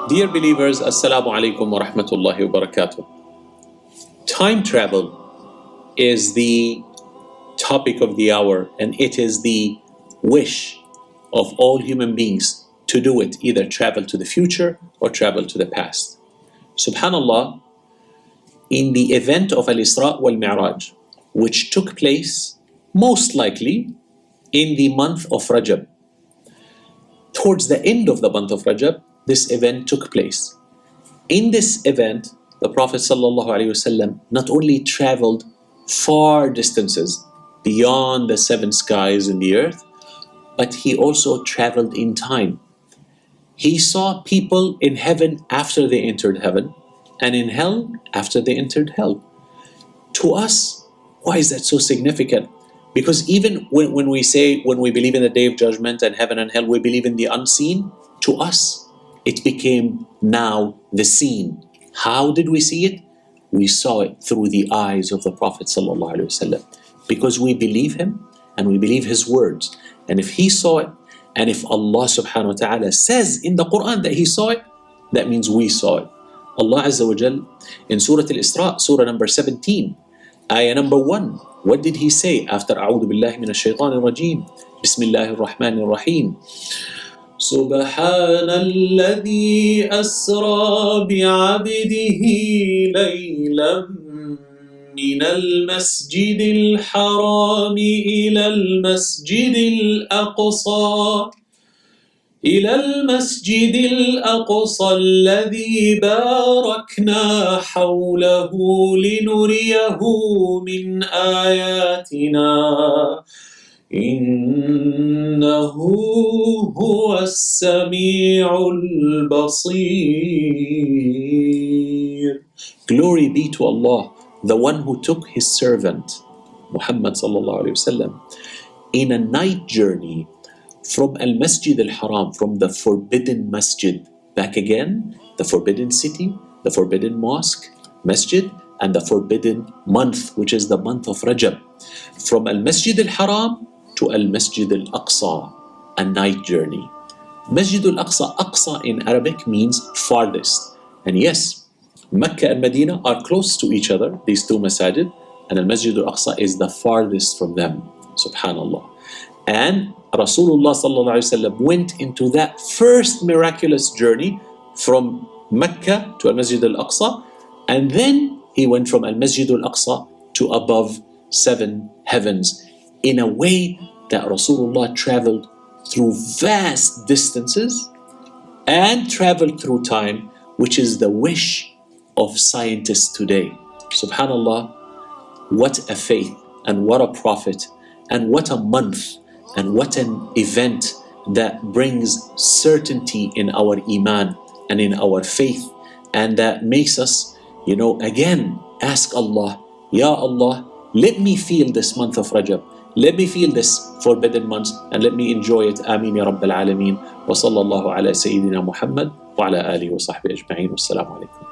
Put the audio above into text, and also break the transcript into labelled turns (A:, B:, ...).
A: Dear believers, Assalamu alaikum wa rahmatullahi wa barakatuh. Time travel is the topic of the hour, and it is the wish of all human beings to do it, either travel to the future or travel to the past. Subhanallah, in the event of Al-Isra wal Mi'raj, which took place most likely in the month of Rajab, towards the end of the month of Rajab, this event took place. In this event, the Prophet ﷺ not only traveled far distances beyond the seven skies in the earth, but he also traveled in time. He saw people in heaven after they entered heaven, and in hell after they entered hell. To us, why is that so significant? Because even when we believe in the Day of Judgment and heaven and hell, we believe in the unseen. To us, it became now the seen. How did we see it? We saw it through the eyes of the Prophet ﷺ, because we believe him and we believe his words. And if he saw it, and if Allah subhanahu wa ta'ala says in the Quran that he saw it, that means we saw it. Allah Azza wa Jal in Surah Al-Isra, Surah number 17, ayah number 1, what did he say after A'udhu billahi minash shaitanir rajeem? Bismillahir Rahmanir Rahim. سبحان الذي أسرى بعبده ليلا من المسجد الحرام إلى المسجد الأقصى الذي باركنا حوله لنريه من آياتنا إنه هو السميع البصير. Glory be to Allah, the one who took his servant Muhammad sallallahu alayhi wasallam in a night journey from Al-Masjid Al-Haram, from the forbidden masjid, back again, the forbidden city, the forbidden mosque, masjid, and the forbidden month, which is the month of Rajab. From Al-Masjid Al-Haram to Al-Masjid Al-Aqsa, a night journey. Masjid Al-Aqsa, Aqsa in Arabic means farthest. And yes, Mecca and Medina are close to each other, these two masajid, and Al-Masjid Al-Aqsa is the farthest from them, subhanallah. And Rasulullah sallallahu alaihi wasallam went into that first miraculous journey from Mecca to Al-Masjid Al-Aqsa, and then he went from Al-Masjid Al-Aqsa to above 7 heavens, in a way that Rasulullah traveled through vast distances and traveled through time, which is the wish of scientists today. Subhanallah, what a faith, and what a prophet, and what a month, and what an event that brings certainty in our iman and in our faith, and that makes us, again, ask Allah, Ya Allah, let me feel this month of Rajab. Let me feel this forbidden month, and let me enjoy it. Ameen ya Rabbil Alameen. Wa sallallahu ala Sayyidina Muhammad wa ala alihi wa sahbihi ajma'in. Wassalamu alaikum.